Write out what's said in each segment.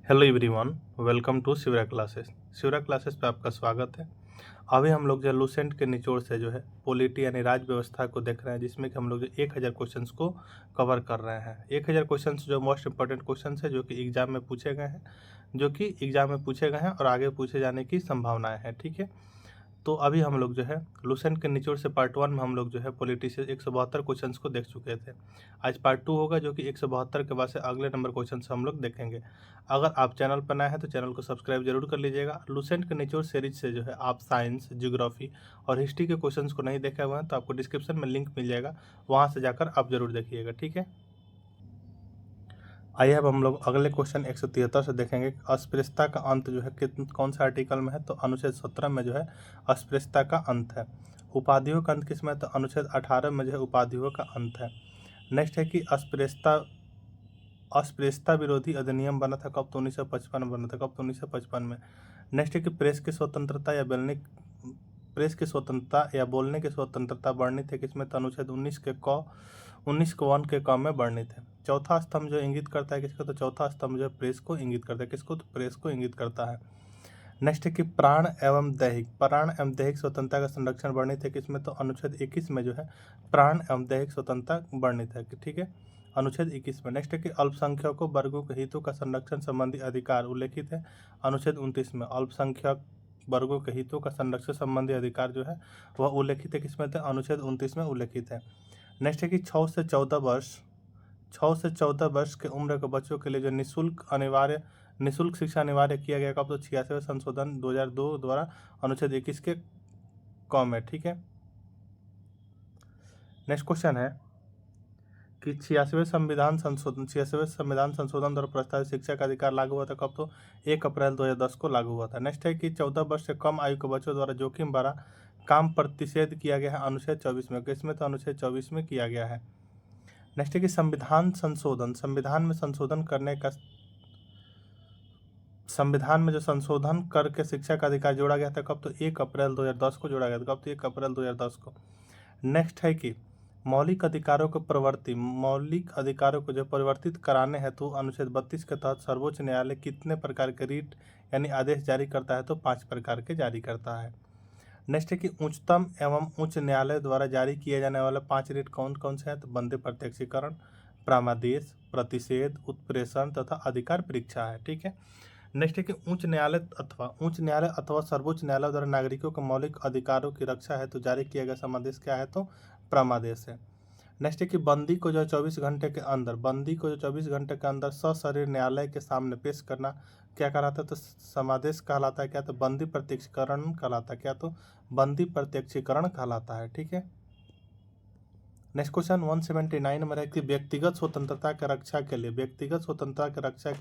Hello everyone, welcome to Shivra classes. Shivra classes पे आपका स्वागत है। अभी हम लोग जो लूसेंट के निचोड़ से जो है पॉलिटी यानी राज व्यवस्था को देख रहे हैं, जिसमें कि हम लोग जो 1000 क्वेश्चंस को कवर कर रहे हैं। 1000 क्वेश्चंस जो मोस्ट इंपॉर्टेंट क्वेश्चंस है जो कि एग्जाम में पूछे गए हैं और आगे पूछे जाने की संभावनाएं हैं। ठीक है, तो अभी हम लोग जो है लूसेंट के निचोड़ से पार्ट 1 में हम लोग जो है पॉलिटी से 172 क्वेश्चंस को देख चुके थे। आज पार्ट 2 होगा जो कि 172 के बाद से अगले नंबर क्वेश्चन हम लोग देखेंगे। अगर आप चैनल पर नए हैं तो चैनल को सब्सक्राइब जरूर कर लीजिएगा। लूसेंट के निचोड़ सीरीज से जो है आप साइंस, ज्योग्राफी और हिस्ट्री के क्वेश्चंस को नहीं देखे हुए हैं तो आपको डिस्क्रिप्शन में लिंक मिल जाएगा, वहाँ से जाकर आप जरूर देखिएगा। ठीक है, आइए अब हम लोग अगले क्वेश्चन 173 से देखेंगे। अस्पृश्यता का अंत जो है कौन सा आर्टिकल में है, तो अनुच्छेद 17 में जो है अस्पृश्यता का अंत है। उपाधियों का अंत किसमें है, तो अनुच्छेद 18 में जो है उपाधियों का अंत है। नेक्स्ट है कि अस्पृश्यता विरोधी अधिनियम बना था कब, तो 1955 में बना था। कब, तो 1955 में। नेक्स्ट है कि प्रेस की स्वतंत्रता या बोलने की स्वतंत्रता वर्णित है किसमें, तो अनुच्छेद 19 के क में वर्णित है। चौथा स्तंभ जो इंगित करता है किसको, तो चौथा स्तंभ जो प्रेस को इंगित करता है। किसको, तो प्रेस को इंगित करता है। नेक्स्ट है कि प्राण एवं दैहिक स्वतंत्रता का संरक्षण वर्णित है किसमें, तो अनुच्छेद 21 में जो है प्राण एवं दैहिक स्वतंत्रता वर्णित है। ठीक है, अनुच्छेद 21 में। नेक्स्ट है कि अल्पसंख्यकों वर्गों के हितों का संरक्षण संबंधी अधिकार उल्लेखित है अनुच्छेद 29 में। अल्पसंख्यक वर्गों के हितों का संरक्षण संबंधी अधिकार जो है वह उल्लेखित है किसमें, तो अनुच्छेद 29 में उल्लेखित है। नेक्स्ट है कि 6 से 14 वर्ष के उम्र के बच्चों के लिए जो निःशुल्क शिक्षा अनिवार्य किया गया कब, तो 86वें संशोधन 2002 द्वारा अनुच्छेद 21 के क में। ठीक है, नेक्स्ट क्वेश्चन है कि 86वें संविधान संशोधन द्वारा प्रस्तावित शिक्षा का अधिकार लागू हुआ था कब, तो 1 अप्रैल 2010 को लागू हुआ था। नेक्स्ट है कि 14 वर्ष से कम आयु के बच्चों द्वारा जोखिम भरा काम प्रतिषेध किया गया है अनुच्छेद 24 में। किसमें, तो अनुच्छेद 24 में किया गया है। नेक्स्ट है कि संविधान में जो संशोधन करके शिक्षा का अधिकार जोड़ा गया था कब, तो 1 अप्रैल 2010 को जोड़ा गया था। कब, तो 1 अप्रैल 2010 को। नेक्स्ट है कि मौलिक अधिकारों को जो परिवर्तित कराने हेतु अनुच्छेद 32 के तहत सर्वोच्च न्यायालय कितने प्रकार के रीट यानी आदेश जारी करता है, तो 5 प्रकार के जारी करता है। नेक्स्ट है कि उच्चतम एवं उच्च न्यायालय द्वारा जारी किए जाने वाले 5 रीट कौन कौन से हैं, तो बंदे प्रत्यक्षीकरण, प्रामादेश, प्रतिषेध, उत्प्रेषण तथा अधिकार परीक्षा है। ठीक है, नेक्स्ट है कि उच्च न्यायालय अथवा सर्वोच्च न्यायालय द्वारा नागरिकों के मौलिक अधिकारों की रक्षा है तो जारी किया गया समादेश क्या है, तो प्रमादेश है। नेक्स्ट है कि बंदी को जो 24 घंटे के अंदर सशरीर न्यायालय के सामने पेश करना क्या कहलाता है, तो समादेश कहलाता है। क्या, तो बंदी प्रत्यक्षीकरण कहलाता है। क्या, तो बंदी प्रत्यक्षीकरण कहलाता है। ठीक है, नेक्स्ट क्वेश्चन 179 में है कि व्यक्तिगत स्वतंत्रता की रक्षा के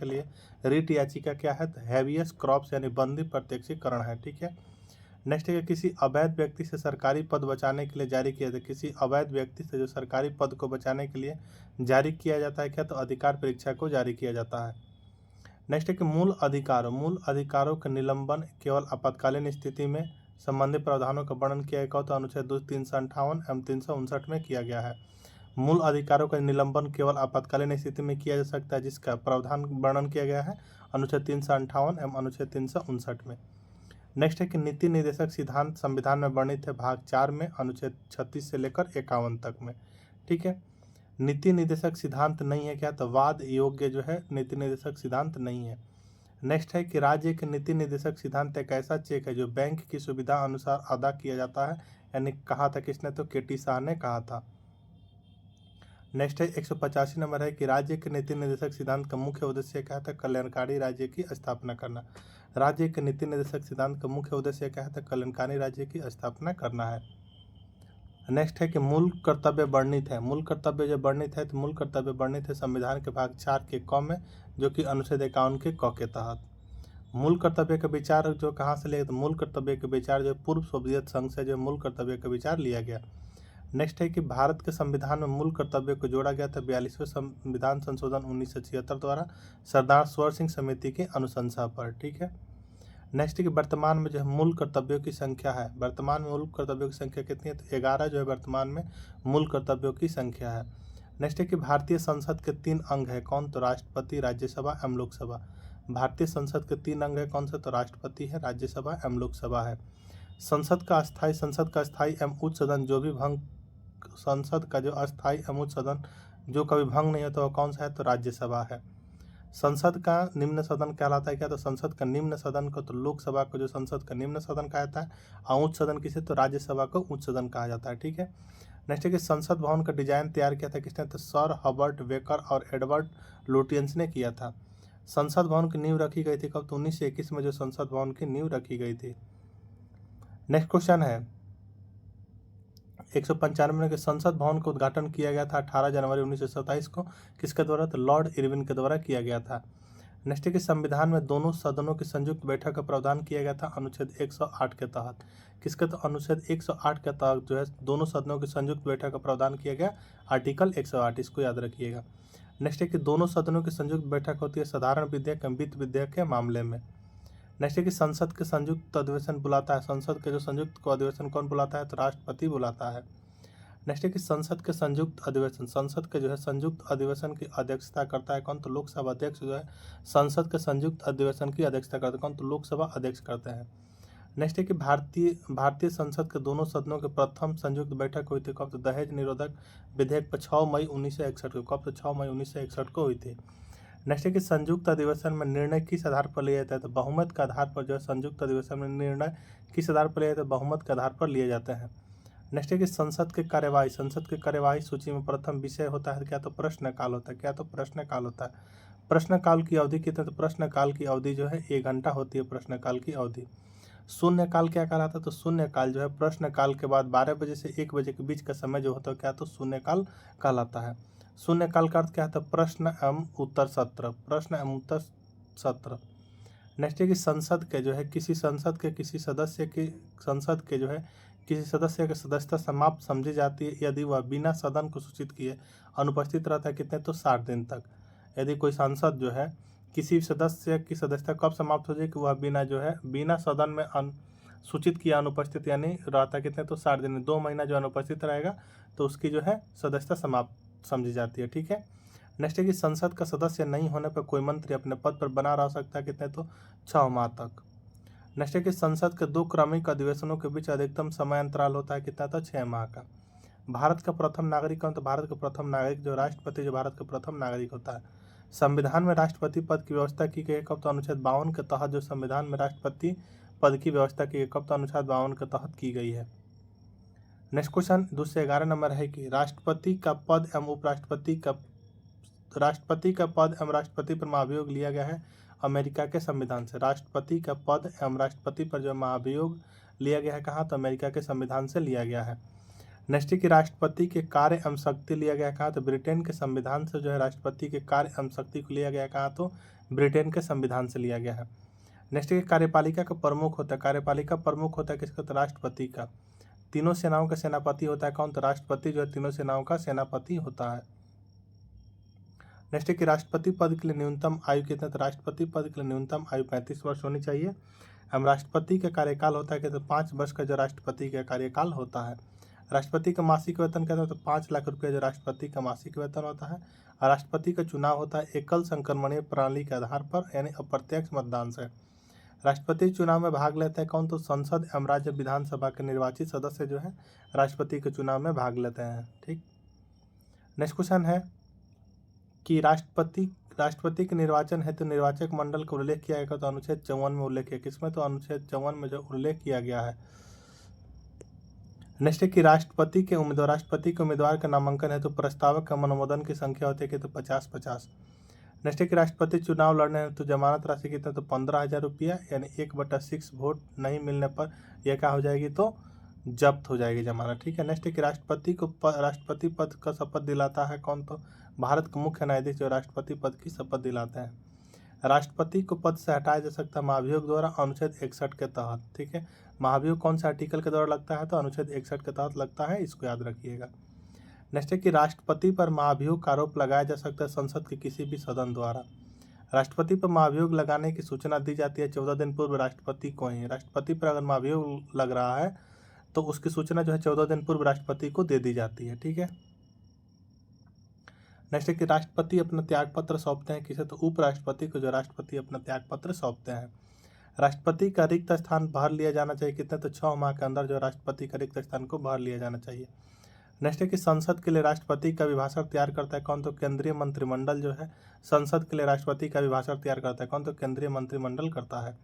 लिए रिट याचिका क्या है, तो हैबियस कॉर्पस यानी बंदी प्रत्यक्षीकरण है। ठीक है, नेक्स्ट है कि किसी अवैध व्यक्ति से सरकारी पद बचाने के लिए जारी किया जाता है। किसी अवैध व्यक्ति से जो सरकारी पद को बचाने के लिए जारी किया जाता है क्या, तो अधिकार परीक्षा को जारी किया जाता है। नेक्स्ट है कि मूल अधिकारों का निलंबन केवल आपातकालीन स्थिति में संबंधित प्रावधानों का वर्णन किया गया, तो अनुच्छेद 358 एवं 359 में किया गया है। मूल अधिकारों का निलंबन केवल आपातकालीन स्थिति में किया जा सकता है, जिसका प्रावधान वर्णन किया गया है अनुच्छेद 358 एवं अनुच्छेद 359 में। नेक्स्ट है कि नीति निर्देशक सिद्धांत संविधान में वर्णित है भाग 4 में अनुच्छेद 36 से लेकर 51 तक में। ठीक है, नीति निर्देशक सिद्धांत नहीं है क्या, तो वाद योग्य जो है नीति निर्देशक सिद्धांत नहीं है। नेक्स्ट है कि राज्य के नीति निर्देशक सिद्धांत एक ऐसा चेक है जो बैंक की सुविधा अनुसार अदा किया जाता है, यानी कहा था किसने, तो केटी शाह ने कहा था। नेक्स्ट है 185 नंबर है कि राज्य के नीति निर्देशक सिद्धांत का मुख्य उद्देश्य क्या है, कल्याणकारी राज्य की स्थापना करना। राज्य के नीति निर्देशक सिद्धांत का मुख्य उद्देश्य क्या है, कल्याणकारी राज्य की स्थापना करना है। नेक्स्ट है कि मूल कर्तव्य वर्णित है। मूल कर्तव्य वर्णित है संविधान के भाग 4 के क में, जो कि अनुच्छेद 51 के क के तहत। मूल कर्तव्य का विचार जो कहाँ से लिया, तो मूल कर्तव्य के विचार जो पूर्व सोवियत संघ से जो मूल कर्तव्य का विचार लिया गया। नेक्स्ट है कि भारत के संविधान में मूल कर्तव्य को जोड़ा गया था 42वें संविधान संशोधन 1976 द्वारा सरदार सवर सिंह समिति की अनुशंसा पर। ठीक है, नेक्स्ट है कि वर्तमान में जो है मूल कर्तव्यों की संख्या है, वर्तमान में मूल कर्तव्यों की संख्या कितनी है, तो 11 जो है वर्तमान में मूल कर्तव्यों की संख्या है। नेक्स्ट है कि भारतीय संसद के 3 अंग है कौन, तो राष्ट्रपति, राज्यसभा एवं लोकसभा। भारतीय संसद के 3 अंग है, कौन से? तो राष्ट्रपति है, राज्यसभा एवं लोकसभा है। संसद का अस्थायी एवं उच्च सदन जो भी भंग संसद का जो अस्थायी एवं उच्च सदन जो कभी भंग नहीं होता वो कौन सा है? तो राज्यसभा है। संसद का निम्न सदन कहलाता है क्या? तो संसद का निम्न सदन को तो लोकसभा को जो संसद का निम्न सदन कहा जाता है, और उच्च सदन किसे? तो राज्यसभा को उच्च सदन कहा जाता है। ठीक है। नेक्स्ट है कि संसद भवन का डिजाइन तैयार किया था किसने? तो सर हर्बर्ट बेकर और एडवर्ड लुटियंस ने किया था। संसद भवन की नींव रखी गई थी कब? तो 1921 में जो संसद भवन की नींव रखी गई थी। नेक्स्ट क्वेश्चन है 195 में कि संसद भवन का उद्घाटन किया गया था 18 जनवरी 1927 को किसके द्वारा? तो लॉर्ड इरविन के द्वारा किया गया था। नेक्स्ट है कि संविधान में दोनों सदनों की संयुक्त बैठक का प्रावधान किया गया था अनुच्छेद 108 के तहत किसके? तो अनुच्छेद 108 के तहत जो है दोनों सदनों की संयुक्त बैठक का प्रावधान किया गया, आर्टिकल 108, इसको याद रखिएगा। नेक्स्ट है कि दोनों सदनों की संयुक्त बैठक होती है साधारण विधेयक एवं वित्त विधेयक के मामले में। नेक्स्ट है कि संसद के संयुक्त अधिवेशन बुलाता है, संसद के जो संयुक्त को अधिवेशन कौन बुलाता है? तो राष्ट्रपति बुलाता है। नेक्स्ट है कि संसद के संयुक्त अधिवेशन, संसद के जो है संयुक्त अधिवेशन की अध्यक्षता करता है कौन? तो लोकसभा अध्यक्ष जो है संसद के संयुक्त अधिवेशन की अध्यक्षता करते हैं कौन? तो लोकसभा अध्यक्ष करते हैं। नेक्स्ट है कि भारतीय संसद के दोनों सदनों के प्रथम संयुक्त बैठक हुई थी कब? तो दहेज निरोधक विधेयक पर 6 मई 1961 को। कब? तो 6 मई 1961 को हुई थी। नेक्स्ट है कि संयुक्त अधिवेशन में निर्णय किस आधार पर लिया जाता है? तो बहुमत के आधार पर जो है संयुक्त अधिवेशन में निर्णय किस आधार पर लिया जाता है? बहुमत के आधार पर लिए जाते हैं। नेक्स्ट है कि संसद के कार्यवाही सूची में प्रथम विषय होता है क्या? तो प्रश्नकाल होता है। क्या? तो प्रश्नकाल होता है। प्रश्नकाल की अवधि कितनी? तो प्रश्नकाल की अवधि जो है 1 घंटा होती है। प्रश्नकाल की अवधि। शून्यकाल क्या कहलाता है? तो शून्यकाल जो है प्रश्नकाल के बाद 12 बजे से 1 बजे के बीच का समय जो होता है क्या? तो शून्यकाल कहलाता है। शून्यकाल का अर्थ क्या है? प्रश्न एवं उत्तर सत्र, प्रश्न एवं उत्तर सत्र। नेक्स्ट है कि संसद के जो है किसी सदस्य की सदस्यता समाप्त समझी जाती है यदि वह बिना सदन को सूचित किए अनुपस्थित रहता है कितने? तो 60 दिन तक। यदि कोई सांसद जो है किसी सदस्य की सदस्यता कब समाप्त हो जाए कि वह बिना सदन में सूचित किया अनुपस्थित यानी रहता है कितने? तो 60 दिन। 2 महीना जो अनुपस्थित रहेगा तो उसकी जो है सदस्यता समाप्त समझी जाती है। ठीक है। नेक्स्ट है कि संसद का सदस्य नहीं होने पर कोई मंत्री अपने पद पर बना रह सकता है कितने? तो 6 माह तक। नेक्स्ट है कि संसद के 2 क्रमिक अधिवेशनों के बीच अधिकतम समय अंतराल होता है कितना? तो 6 माह का। भारत का प्रथम नागरिक कौन? तो भारत का प्रथम नागरिक जो राष्ट्रपति जो भारत का प्रथम नागरिक होता है। संविधान में राष्ट्रपति पद की व्यवस्था की गई कब? तो अनुच्छेद 52 के तहत जो संविधान में राष्ट्रपति पद की व्यवस्था की गई कब? तो अनुच्छेद 52 के तहत की गई है। नेक्स्ट क्वेश्चन 211 नंबर है कि राष्ट्रपति का पद एवं उपराष्ट्रपति का राष्ट्रपति पर महाभियोग लिया गया है अमेरिका के संविधान से। राष्ट्रपति का पद एवं राष्ट्रपति पर जो महाभियोग लिया गया है कहाँ? तो अमेरिका के संविधान से लिया गया है। नेक्स्ट की राष्ट्रपति के कार्य एवं शक्ति लिया गया कहाँ? तो ब्रिटेन के संविधान से जो है राष्ट्रपति के कार्य एवं शक्ति को लिया गया कहाँ? तो ब्रिटेन के संविधान से लिया गया है। नेक्स्ट की कार्यपालिका का प्रमुख होता है, कार्यपालिका प्रमुख होता है किसका? तो राष्ट्रपति का। तीनों सेनाओं का सेनापति होता है कौन? तो राष्ट्रपति जो है तीनों सेनाओं का सेनापति होता है। नेक्स्ट है कि राष्ट्रपति पद के लिए न्यूनतम आयु कितना? तो राष्ट्रपति पद के लिए न्यूनतम आयु 35 वर्ष होनी चाहिए। हम राष्ट्रपति का कार्यकाल होता है कि तो 5 वर्ष का जो राष्ट्रपति का कार्यकाल होता है। राष्ट्रपति का मासिक वेतन कहते हैं तो 5 लाख रुपये जो राष्ट्रपति का मासिक वेतन होता है। और राष्ट्रपति का चुनाव होता है एकल संक्रमणीय प्रणाली के आधार पर यानी अप्रत्यक्ष मतदान से। राष्ट्रपति चुनाव में भाग लेते हैं कौन? तो संसद एवं राज्य विधानसभा के निर्वाचित सदस्य जो है राष्ट्रपति के चुनाव में भाग लेते हैं। ठीक। नेक्स्ट क्वेश्चन है कि राष्ट्रपति के निर्वाचन हेतु निर्वाचक मंडल का उल्लेख किया गया तो अनुच्छेद 54 में उल्लेख किया किसमें? तो अनुच्छेद 54 में जो उल्लेख किया गया है। नेक्स्ट है कि राष्ट्रपति के उम्मीदवार का नामांकन हेतु प्रस्तावक का अनुमोदन की संख्या होती है कि तो 50-50। नेक्स्ट है कि राष्ट्रपति चुनाव लड़ने हेतु जमानत राशि कितना? तो 15,000 रुपया यानी 1/6 वोट नहीं मिलने पर यह क्या हो जाएगी? तो जब्त हो जाएगी जमानत। ठीक है। नेक्स्ट है कि राष्ट्रपति पद का शपथ दिलाता है कौन? तो भारत के मुख्य न्यायाधीश जो राष्ट्रपति पद की शपथ दिलाते हैं। राष्ट्रपति को पद से हटाया जा सकता है महाभियोग द्वारा अनुच्छेद 61 के तहत। ठीक है। महाभियोग कौन से आर्टिकल के द्वारा लगता है? तो अनुच्छेद 61 के तहत लगता है, इसको याद रखिएगा। नेक्स्ट है कि राष्ट्रपति पर महाभियोग का आरोप लगाया जा सकता है संसद के किसी भी सदन द्वारा। राष्ट्रपति पर महाभियोग लगाने की सूचना दी जाती है 14 दिन पूर्व राष्ट्रपति को ही। राष्ट्रपति पर अगर महाभियोग लग रहा है तो उसकी सूचना जो है 14 दिन पूर्व राष्ट्रपति को दे दी जाती है। ठीक है। नेक्स्ट है कि राष्ट्रपति अपना त्यागपत्र सौंपते हैं किसे, तो उपराष्ट्रपति को जो राष्ट्रपति अपना त्यागपत्र सौंपते हैं। राष्ट्रपति का रिक्त स्थान भर लिया जाना चाहिए कितने, तो 6 माह के अंदर जो राष्ट्रपति का रिक्त स्थान को भर लिया जाना चाहिए। नेक्स्ट है कि संसद के लिए राष्ट्रपति का अभिभाषण तैयार करता है कौन, तो केंद्रीय मंत्रिमंडल जो है संसद के लिए राष्ट्रपति का अभिभाषण तैयार करता है कौन, तो केंद्रीय मंत्रिमंडल करता है।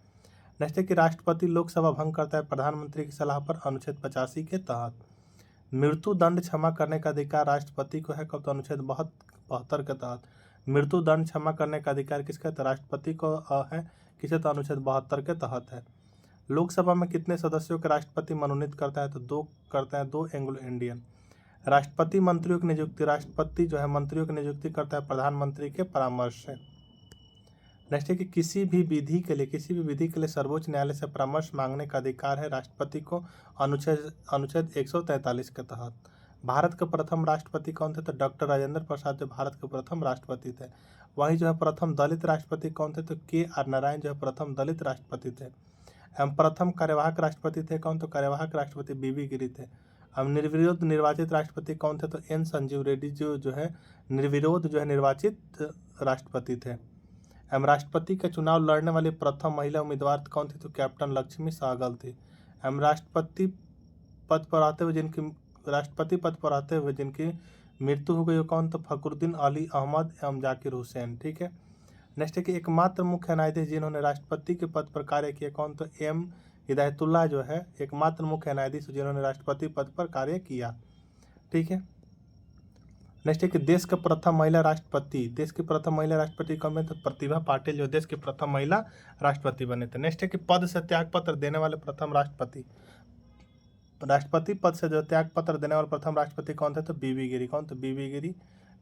नेक्स्ट है कि राष्ट्रपति लोकसभा भंग करता है प्रधानमंत्री की सलाह पर अनुच्छेद 85 के तहत। मृत्यु दंड क्षमा करने का अधिकार राष्ट्रपति को है कब, तो अनुच्छेद 72 के तहत। मृत्यु दंड क्षमा करने का अधिकार किसका, तो राष्ट्रपति को है किसे, तो अनुच्छेद 72 के तहत है। लोकसभा में कितने सदस्यों के राष्ट्रपति मनोनीत करता है, तो 2 करते हैं, 2 एंग्लो इंडियन। राष्ट्रपति मंत्रियों की नियुक्ति, राष्ट्रपति जो है मंत्रियों की नियुक्ति करता है प्रधानमंत्री के परामर्श से। नेक्स्ट है कि किसी भी विधि के लिए सर्वोच्च न्यायालय से परामर्श मांगने का अधिकार है राष्ट्रपति को अनुच्छेद 143 के तहत। भारत के प्रथम राष्ट्रपति कौन थे, तो डॉक्टर राजेंद्र प्रसाद जो भारत के प्रथम राष्ट्रपति थे। वहीं जो है प्रथम दलित राष्ट्रपति कौन थे, तो KR नारायण जो है प्रथम दलित राष्ट्रपति थे। एवं प्रथम कार्यवाहक राष्ट्रपति थे कौन, तो कार्यवाहक राष्ट्रपति BB गिरी थे। अब निर्विरोध निर्वाचित राष्ट्रपति कौन थे, तो N संजीव रेड्डी जो है निर्विरोध जो है निर्वाचित राष्ट्रपति थे। एवं राष्ट्रपति का चुनाव लड़ने वाली प्रथम महिला उम्मीदवार कौन थी, तो कैप्टन लक्ष्मी सहगल थी। एवं राष्ट्रपति पद पर आते हुए जिनकी मृत्यु हो गई वो कौन, तो फखरुद्दीन अली अहमद एवं जाकिर हुसैन। ठीक है। नेक्स्ट है कि एकमात्र मुख्य न्यायाधीश जिन्होंने राष्ट्रपति के पद पर कार्य किया कौन, तो M हिदायतुल्लाह जो है एकमात्र मुख्य न्यायाधीश जिन्होंने राष्ट्रपति पद पर कार्य किया। ठीक है। नेक्स्ट है कि देश की प्रथम महिला राष्ट्रपति कौन है, तो प्रतिभा पाटिल जो देश की प्रथम महिला राष्ट्रपति बने थे। नेक्स्ट है कि पद से त्याग पत्र देने वाले प्रथम राष्ट्रपति पद से जो त्याग पत्र देने वाले प्रथम राष्ट्रपति कौन थे, तो BB गिरी। कौन, तो BB गिरी।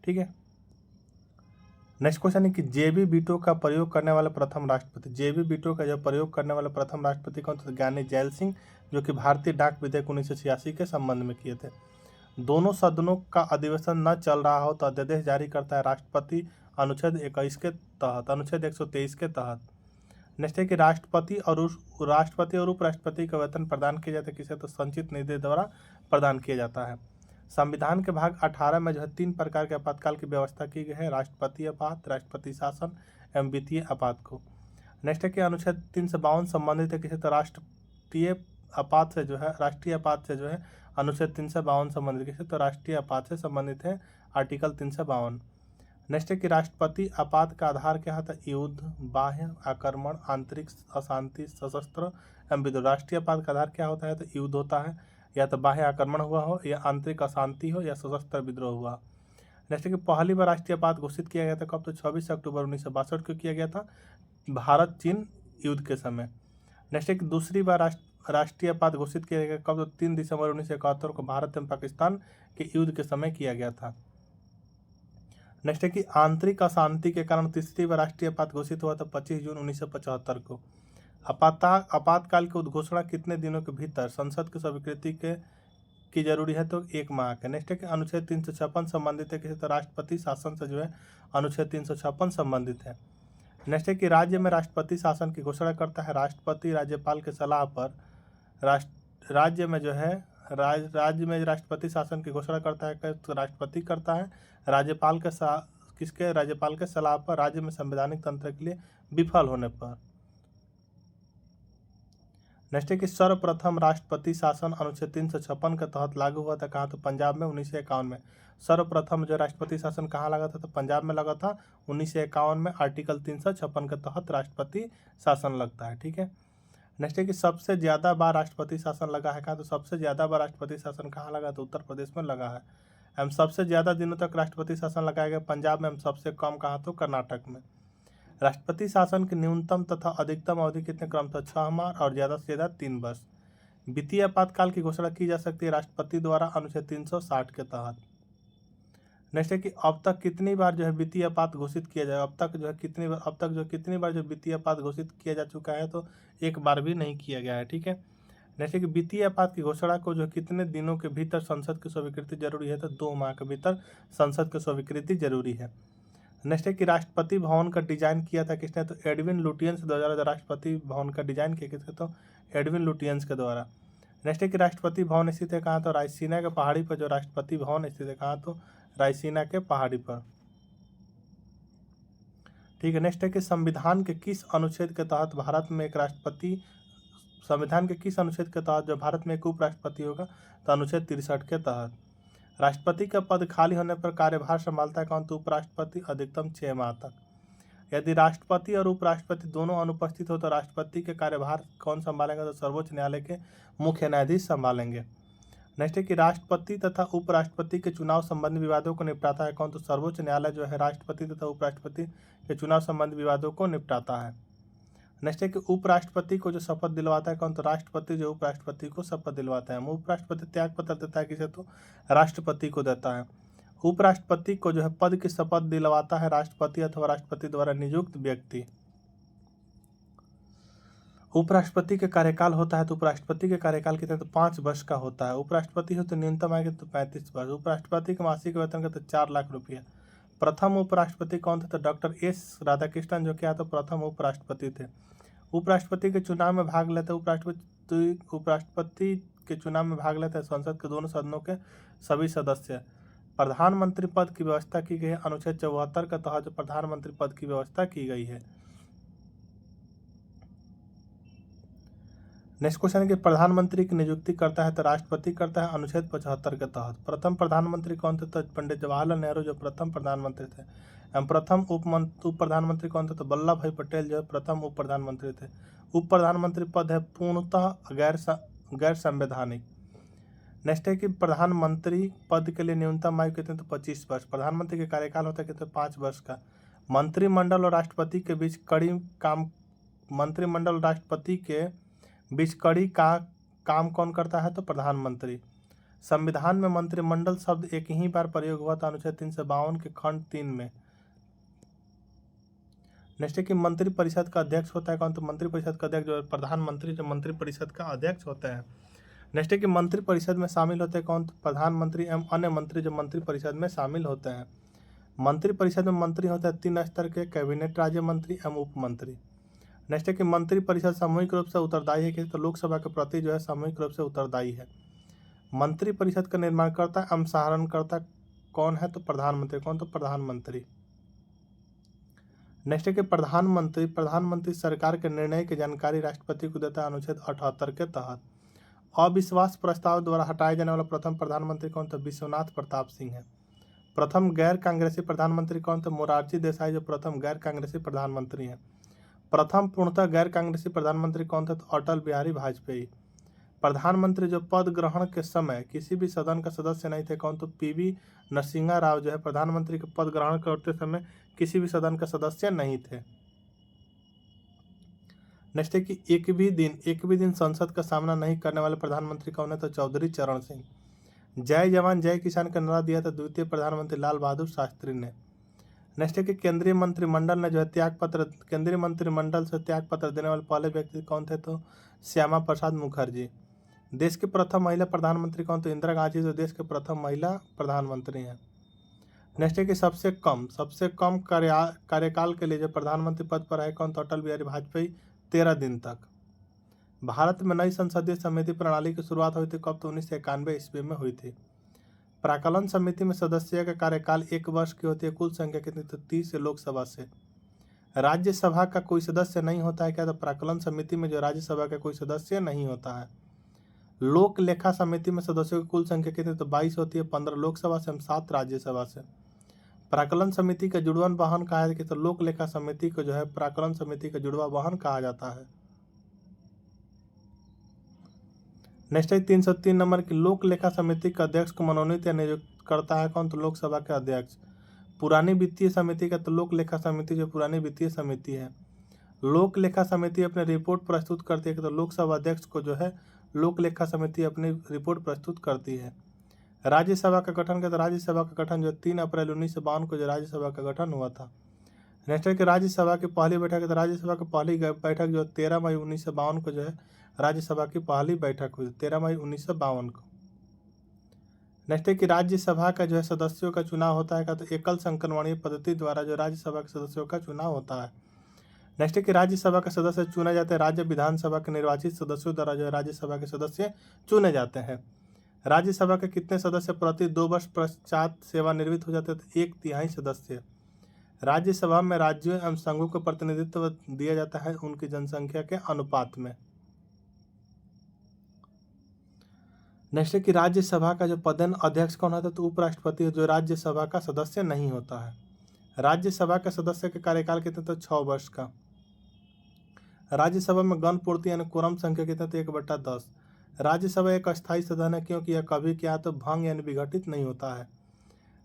ठीक है। नेक्स्ट क्वेश्चन है कि JB वीटो का प्रयोग करने वाले प्रथम राष्ट्रपति, JB वीटो का जो प्रयोग करने वाले प्रथम राष्ट्रपति कौन थे, ज्ञानी जैल सिंह जो कि भारतीय डाक विधेयक 1986 के संबंध में किए थे। दोनों सदनों का अधिवेशन न चल रहा हो तो अध्यादेश जारी करता है राष्ट्रपति अनुच्छेद 21 के तहत, अनुच्छेद 123 के तहत। नेक्स्ट है कि राष्ट्रपति और उपराष्ट्रपति का वेतन प्रदान किया जाता है किसे, तो संचित निधि द्वारा प्रदान किया जाता है। संविधान के भाग 18 में जो है 3 प्रकार के आपातकाल की व्यवस्था की गई है, राष्ट्रपति आपात, राष्ट्रपति शासन एवं वित्तीय आपात को। नेक्स्ट है कि अनुच्छेद 352 संबंधित है किसे, तो राष्ट्रीय आपात से जो है अनुच्छेद 352 संबंधित किसे, तो राष्ट्रीय आपात से संबंधित है आर्टिकल 352। नेक्स्ट है कि राष्ट्रपति आपात का आधार क्या होता है, युद्ध, बाह्य आक्रमण, आंतरिक अशांति, सशस्त्र एवं विद्रोह। राष्ट्रीय आपात का आधार क्या होता है, तो युद्ध होता है, या तो बाह्य आक्रमण हुआ हो, या आंतरिक अशांति हो, या सशस्त्र विद्रोह हुआ। नेक्स्ट है कि पहली बार राष्ट्रीय आपात घोषित किया गया था कब, तो 26 अक्टूबर 1962 को किया गया था, भारत चीन युद्ध के समय। नेक्स्ट है कि दूसरी बार राष्ट्रीय आपात घोषित किया गया कब, तो 3 दिसंबर 1971 को भारत एवं पाकिस्तान के युद्ध के समय किया गया था। नेक्स्ट है कि आंतरिक अशांति के कारण तीसरी बार राष्ट्रीय आपात घोषित हुआ था 25 जून 1975 को। आपातकाल की उद्घोषणा कितने दिनों के भीतर संसद की स्वीकृति की जरूरी है, तो 1 माह के। नेक्स्ट है कि अनुच्छेद 356 संबंधित है किसी तो राष्ट्रपति शासन से जो है अनुच्छेद 356 संबंधित है। नेक्स्ट है कि राज्य में राष्ट्रपति शासन की घोषणा करता है राष्ट्रपति राज्यपाल के सलाह पर। राज्य में राष्ट्रपति शासन की घोषणा करता है तो राष्ट्रपति करता है, राज्यपाल के सलाह पर राज्य में संवैधानिक तंत्र के लिए विफल होने पर। नेक्स्ट है कि सर्वप्रथम राष्ट्रपति शासन अनुच्छेद 356 के तहत लागू हुआ था कहाँ, तो पंजाब में 1951 में। सर्वप्रथम जो राष्ट्रपति शासन कहाँ लगा था, तो पंजाब में लगा था 1951 में, आर्टिकल 356 के तहत राष्ट्रपति शासन लगता है। ठीक है। नेक्स्ट है कि सबसे ज़्यादा बार राष्ट्रपति शासन लगा है कहाँ, तो सबसे ज़्यादा बार राष्ट्रपति शासन कहाँ लगा, तो उत्तर प्रदेश में लगा है। एवं सबसे ज़्यादा दिनों तक राष्ट्रपति शासन लगाया गया पंजाब में, एवं सबसे कम कहाँ, तो कर्नाटक में। राष्ट्रपति शासन की न्यूनतम तथा अधिकतम अवधि कितने क्रमशः 6 माह और ज़्यादा से ज़्यादा 3 वर्ष। वित्तीय आपातकाल की घोषणा की जा सकती है राष्ट्रपति द्वारा अनुच्छेद 360 के तहत। नेक्स्ट है कि अब तक कितनी बार जो है वित्तीय आपात घोषित किया जाए, अब तक जो कितनी बार जो वित्तीय आपात घोषित किया जा चुका है, तो 1 बार भी नहीं किया गया है। ठीक है। नेक्स्ट है कि वित्तीय आपात की घोषणा को जो कितने दिनों के भीतर संसद की स्वीकृति जरूरी है, तो 2 माह के भीतर संसद की स्वीकृति जरूरी है। नेक्स्ट है कि राष्ट्रपति भवन का डिजाइन किया था किसने, तो एडविन लुटियंस द्वारा राष्ट्रपति भवन का डिजाइन किया किसने, तो एडविन लुटियंस के द्वारा। नेक्स्ट है कि राष्ट्रपति भवन स्थित है कहाँ, तो रायसीना के पहाड़ी पर जो राष्ट्रपति भवन स्थित है कहाँ, तो रायसीना के पहाड़ी पर। ठीक है। नेक्स्ट है कि संविधान के किस अनुच्छेद के तहत भारत में एक राष्ट्रपति, संविधान के किस अनुच्छेद के तहत जो भारत में एक उपराष्ट्रपति होगा, तो अनुच्छेद 63 के तहत। राष्ट्रपति का पद खाली होने पर कार्यभार संभालता है कौन, तो उपराष्ट्रपति अधिकतम 6 माह तक। यदि राष्ट्रपति और उपराष्ट्रपति दोनों अनुपस्थित हो तो राष्ट्रपति के कार्यभार कौन संभालेंगे, तो सर्वोच्च न्यायालय के मुख्य न्यायाधीश संभालेंगे। नेक्स्ट है कि राष्ट्रपति तथा उपराष्ट्रपति के चुनाव संबंधी विवादों को निपटाता है कौन, तो सर्वोच्च न्यायालय जो है राष्ट्रपति तथा उपराष्ट्रपति के चुनाव संबंधी विवादों को निपटाता है। नेक्स्ट है कि उपराष्ट्रपति को जो शपथ दिलवाता है कौन, तो राष्ट्रपति जो उपराष्ट्रपति को शपथ दिलवाता है। उपराष्ट्रपति त्याग पत्र देता है किसे, तो राष्ट्रपति को देता है। उपराष्ट्रपति को जो है पद की शपथ दिलवाता है राष्ट्रपति अथवा राष्ट्रपति द्वारा नियुक्त व्यक्ति। उपराष्ट्रपति के कार्यकाल होता है, तो उपराष्ट्रपति के कार्यकाल कितने, तो 5 वर्ष का होता है। उपराष्ट्रपति हो तो न्यूनतम आएगा तो 35 वर्ष। उपराष्ट्रपति के मासिक वेतन का तो 4 लाख रुपया। प्रथम उपराष्ट्रपति कौन थे, तो डॉक्टर एस राधाकृष्णन जो क्या तो प्रथम उपराष्ट्रपति थे। उपराष्ट्रपति के चुनाव में भाग लेते उपराष्ट्रपति के चुनाव में भाग लेते हैं संसद के दोनों सदनों के सभी सदस्य। प्रधानमंत्री पद की व्यवस्था की गई है अनुच्छेद 74 के तहत जो प्रधानमंत्री पद की व्यवस्था की गई है। नेक्स्ट क्वेश्चन है कि प्रधानमंत्री की नियुक्ति करता है तो राष्ट्रपति करता है अनुच्छेद 75 के तहत। प्रथम प्रधानमंत्री कौन थे, तो पंडित जवाहरलाल नेहरू जो प्रथम प्रधानमंत्री थे। एवं प्रथम उप प्रधानमंत्री कौन थे, तो वल्लभ भाई पटेल जो प्रथम उप प्रधानमंत्री थे। उप प्रधानमंत्री पद है पूर्णतः गैर संवैधानिक। नेक्स्ट है कि प्रधानमंत्री पद के लिए न्यूनतम आयु कितने, तो 25 वर्ष। प्रधानमंत्री के कार्यकाल होता है कितने, 5 वर्ष का। मंत्रिमंडल और राष्ट्रपति के बीच मंत्रिमंडल राष्ट्रपति के बीच कड़ी का काम कौन करता है, तो प्रधानमंत्री। संविधान में मंत्रिमंडल शब्द एक ही बार प्रयोग हुआ था अनुच्छेद 352 के खंड 3 में। नेक्स्ट है कि मंत्री परिषद का अध्यक्ष होता है कौन, तो मंत्री परिषद का अध्यक्ष जो प्रधानमंत्री जो मंत्री परिषद का अध्यक्ष होता है। नेक्स्ट है कि मंत्री परिषद में शामिल होते हैं कौन, तो प्रधानमंत्री एवं अन्य मंत्री जो मंत्री परिषद में शामिल होते हैं। मंत्री परिषद में मंत्री होते हैं 3 स्तर के, कैबिनेट राज्य मंत्री एवं उप मंत्री। नेक्स्ट है कि मंत्री परिषद सामूहिक रूप से उत्तरदायी है कि, तो लोकसभा के प्रति जो है सामूहिक रूप से उत्तरदायी है। मंत्री परिषद का निर्माणकर्ता एवं सहारणकर्ता कौन है, तो प्रधानमंत्री। कौन, तो प्रधानमंत्री। नेक्स्ट है कि प्रधानमंत्री सरकार के निर्णय की जानकारी राष्ट्रपति को देता है अनुच्छेद 78 के तहत। अविश्वास प्रस्ताव द्वारा हटाए जाने वाला प्रथम प्रधानमंत्री कौन, तो विश्वनाथ प्रताप सिंह है। प्रथम गैर कांग्रेसी प्रधानमंत्री कौन, तो मोरारजी देसाई जो प्रथम गैर कांग्रेसी प्रधानमंत्री हैं। प्रथम पूर्णतः गैर कांग्रेसी प्रधानमंत्री कौन थे, तो अटल बिहारी वाजपेयी। प्रधानमंत्री जो पद ग्रहण के समय किसी भी सदन का सदस्य नहीं थे कौन, तो पीवी नरसिम्हा राव जो है प्रधानमंत्री के पद ग्रहण करते समय किसी भी सदन का सदस्य नहीं थे। नेक्स्ट है कि एक भी दिन संसद का सामना नहीं करने वाले प्रधानमंत्री कौन है, तो चौधरी चरण सिंह। जय जवान जय किसान का नारा दिया था द्वितीय प्रधानमंत्री लाल बहादुर शास्त्री ने। नेक्स्ट है कि केंद्रीय मंत्रिमंडल ने जो है केंद्रीय मंत्रिमंडल से त्याग पत्र देने वाले पहले व्यक्ति कौन थे, तो श्यामा प्रसाद मुखर्जी। देश की प्रथम महिला प्रधानमंत्री कौन, तो इंदिरा गांधी जो देश के प्रथम महिला प्रधानमंत्री हैं। नेक्स्ट है कि सबसे कम कार्यकाल के लिए जो प्रधानमंत्री पद पर है कौन, तो अटल बिहारी वाजपेयी 13 दिन तक। भारत में नई संसदीय समिति प्रणाली की शुरुआत हुई थी कब, तो 1991 ईस्वी में हुई थी। प्राक्कलन समिति में सदस्य का कार्यकाल 1 वर्ष की होती है। कुल संख्या कितनी, तो 30 लोकसभा से। राज्यसभा का कोई सदस्य नहीं होता है क्या, तो प्राक्कलन समिति में जो राज्यसभा का कोई सदस्य नहीं होता है। लोक लेखा समिति में सदस्यों की कुल संख्या कितनी, तो 22 होती है। 15 लोकसभा से, 7 राज्यसभा से। प्राक्कलन समिति का जुड़वन वाहन कहा है कि, तो लोक लेखा समिति को जो है प्राक्कलन समिति का जुड़वा वाहन कहा जाता है। नेक्स्ट है 303 नंबर की लोक लेखा समिति के अध्यक्ष को मनोनीत या नियुक्त करता है कौन, तो लोकसभा के अध्यक्ष। पुरानी वित्तीय समिति का, तो लोक लेखा समिति जो पुरानी वित्तीय समिति है। लोक लेखा समिति अपनी रिपोर्ट प्रस्तुत करती है कि, तो लोकसभा अध्यक्ष को जो है लोक लेखा समिति अपनी रिपोर्ट प्रस्तुत करती है। राज्यसभा का गठन का, तो राज्यसभा का गठन जो 3 अप्रैल 1952 को जो राज्यसभा का गठन हुआ था। नेक्स्ट है कि राज्यसभा की पहली बैठक है, तो राज्यसभा की पहली बैठक जो 13 मई 1952 को जो है राज्यसभा की पहली बैठक हुई 13 मई 1952 को। नेक्स्ट है कि राज्यसभा का जो है सदस्यों का चुनाव होता है तो एकल संक्रमणीय पद्धति द्वारा जो राज्यसभा के सदस्यों का चुनाव होता है। नेक्स्ट है कि राज्यसभा के सदस्य चुने जाते हैं राज्य विधानसभा के निर्वाचित सदस्यों द्वारा जो है राज्यसभा के सदस्य चुने जाते हैं। राज्यसभा के कितने सदस्य प्रति 2 वर्ष पश्चात सेवानिवृत्त हो जाते हैं, तो 1/3 सदस्य। राज्यसभा में राज्यों एवं संघों को प्रतिनिधित्व दिया जाता है उनकी जनसंख्या के अनुपात में। नेक्स्ट है कि राज्यसभा का जो पदेन अध्यक्ष कौन होता है, तो उपराष्ट्रपति है, जो राज्यसभा का सदस्य नहीं होता है। राज्यसभा के सदस्य के कार्यकाल कितने, तो 6 वर्ष का। राज्यसभा में गण पूर्ति यानी कोरम संख्या कितने, तो 1/10। राज्यसभा एक अस्थायी सदन है क्योंकि यह कभी क्या तो भंग यानी विघटित नहीं होता है।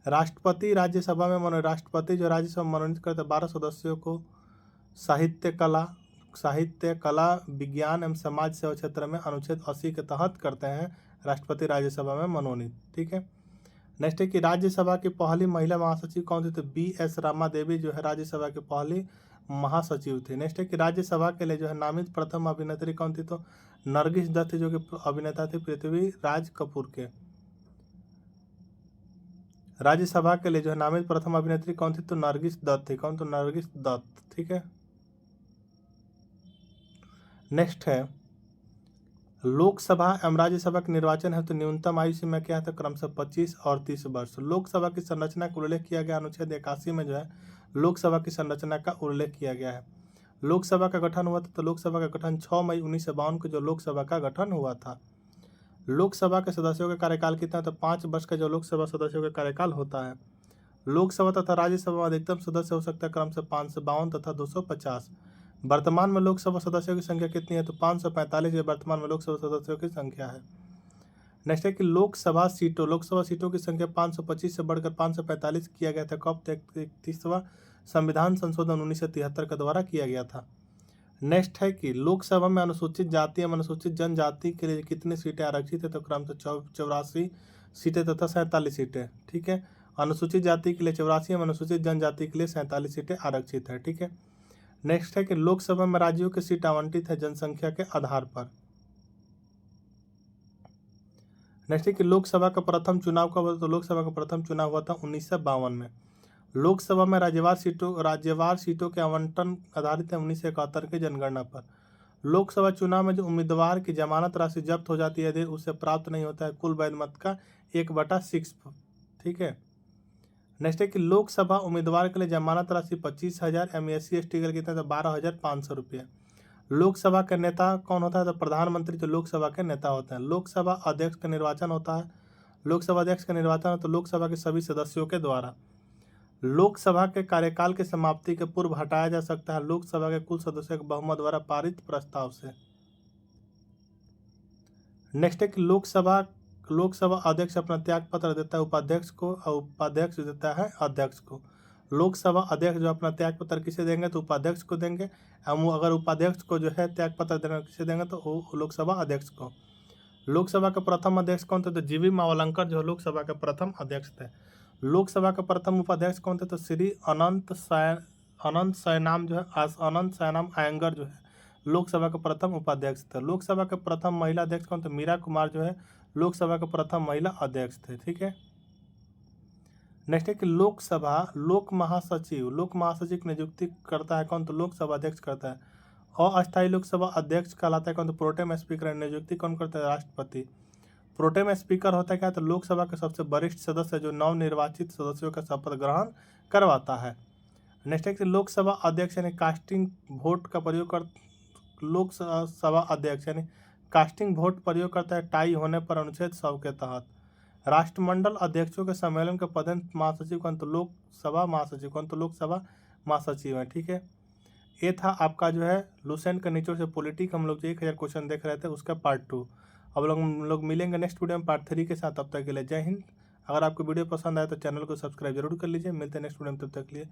राष्ट्रपति राज्यसभा में राष्ट्रपति जो राज्यसभा मनोनीत करते 12 सदस्यों को साहित्य कला विज्ञान एवं समाज सेवा क्षेत्र में अनुच्छेद 80 के तहत करते हैं राष्ट्रपति राज्यसभा में मनोनीत। ठीक है। नेक्स्ट है कि राज्यसभा की पहली महिला महासचिव कौन थी, तो BS रामा देवी जो है राज्यसभा की पहली महासचिव थी। नेक्स्ट है कि राज्यसभा के लिए जो है नामित प्रथम अभिनेत्री कौन थी, तो नरगिस दत्त जो कि अभिनेता थी पृथ्वीराज कपूर के। राज्यसभा के लिए जो है नामित प्रथम अभिनेत्री कौन थी, तो नरगिस दत्त थी। कौन, तो नरगिस दत्त। ठीक है। नेक्स्ट है लोकसभा एवं राज्यसभा के निर्वाचन है तो न्यूनतम आयु सीमा क्या है, तो क्रमशः 25 और 30 वर्ष। लोकसभा की संरचना का उल्लेख किया गया अनुच्छेद 81 में जो है लोकसभा की संरचना का उल्लेख किया गया है। लोकसभा का गठन हुआ था, तो लोकसभा का गठन 6 मई 1952 को जो लोकसभा का गठन हुआ था। लोकसभा के सदस्यों का कार्यकाल कितना है, तो 5 वर्ष का जो लोकसभा सदस्यों का कार्यकाल होता है। लोकसभा तथा राज्यसभा में अधिकतम सदस्य हो सकता है क्रमशः 552 तथा 250। वर्तमान में लोकसभा सदस्यों की संख्या कितनी है, तो 545 ये वर्तमान में लोकसभा सदस्यों की संख्या है। नेक्स्ट है कि लोकसभा सीटों की संख्या 525 से बढ़कर 545 किया गया था। कब, 31वां संविधान संशोधन 1973 के द्वारा किया गया था। नेक्स्ट है कि लोकसभा में अनुसूचित जाति एवं अनुसूचित जनजाति के लिए कितनी सीटें आरक्षित है, तो क्रमशः 84 सीटें तथा 47 सीटें। ठीक है। अनुसूचित जाति के लिए 84 एवं अनुसूचित जनजाति के लिए 47 सीटें आरक्षित है। ठीक है। नेक्स्ट है कि लोकसभा में राज्यों की सीट आवंटित है जनसंख्या के आधार पर। नेक्स्ट है कि लोकसभा का प्रथम चुनाव कब हुआ, तो लोकसभा का प्रथम चुनाव हुआ था 1952 में। लोकसभा में राज्यवार सीटों के आवंटन आधारित है 1971 के जनगणना पर। लोकसभा चुनाव में जो उम्मीदवार की जमानत राशि जब्त हो जाती है यदि उसे प्राप्त नहीं होता है कुल वैध मत का 1/6। ठीक है। नेक्स्ट है कि लोकसभा उम्मीदवार के लिए जमानत राशि 25,000, SC/ST के लिए कितना, 12,500 रुपये। लोकसभा का नेता कौन होता है, तो प्रधानमंत्री जो लोकसभा के नेता होते हैं। लोकसभा अध्यक्ष का निर्वाचन होता है। लोकसभा अध्यक्ष का निर्वाचन हो तो लोकसभा के सभी सदस्यों के द्वारा। लोकसभा के कार्यकाल की समाप्ति के पूर्व हटाया जा सकता है लोकसभा के कुल सदस्यों के बहुमत द्वारा पारित प्रस्ताव से। नेक्स्ट है कि लोकसभा अध्यक्ष अपना त्याग पत्र देता है उपाध्यक्ष को और उपाध्यक्ष देता है अध्यक्ष को। लोकसभा अध्यक्ष जो अपना त्याग पत्र किसे देंगे, तो उपाध्यक्ष को देंगे। अगर उपाध्यक्ष को जो है त्याग पत्र देना किसे देंगे, तो लोकसभा अध्यक्ष को। लोकसभा का प्रथम अध्यक्ष कौन थे, तो GV मावलंकर जो लोकसभा के प्रथम अध्यक्ष थे। लोकसभा का प्रथम उपाध्यक्ष कौन थे, तो श्री अनंत सैनाम अयंगर जो है लोकसभा के प्रथम उपाध्यक्ष थे। लोकसभा के प्रथम महिला अध्यक्ष कौन थे, मीरा कुमार जो है लोकसभा के प्रथम महिला अध्यक्ष थे। ठीक है। नेक्स्ट है कि लोक महासचिव की नियुक्ति करता है कौन, तो लोकसभा अध्यक्ष करता है। अस्थायी लोकसभा अध्यक्ष कहलाता है कौन, तो प्रोटेम स्पीकर। नियुक्ति कौन करता है, राष्ट्रपति। प्रोटेम स्पीकर होता है क्या, तो लोकसभा के सबसे वरिष्ठ सदस्य जो नवनिर्वाचित सदस्यों का शपथ ग्रहण करवाता है। नेक्स्ट है कि लोकसभा अध्यक्ष यानी कास्टिंग वोट का प्रयोग कर लोकसभा अध्यक्ष यानी कास्टिंग वोट प्रयोग करता है टाई होने पर अनुच्छेद 100 के तहत। राष्ट्रमंडल अध्यक्षों के सम्मेलन का पदेन महासचिव कौन, तो लोकसभा महासचिव। कौन, तो लोकसभा महासचिव है। ठीक है। ये था आपका जो है लुसेंट का निचोड़ से पॉलिटिक हम लोग जो 1000 क्वेश्चन देख रहे थे उसका पार्ट 2। अब लोग मिलेंगे नेक्स्ट वीडियो में पार्ट 3 के साथ। तब तक के लिए जय हिंद। अगर आपको वीडियो पसंद आए तो चैनल को सब्सक्राइब जरूर कर लीजिए। मिलते हैं नेक्स्ट वीडियो में, तब तक के लिए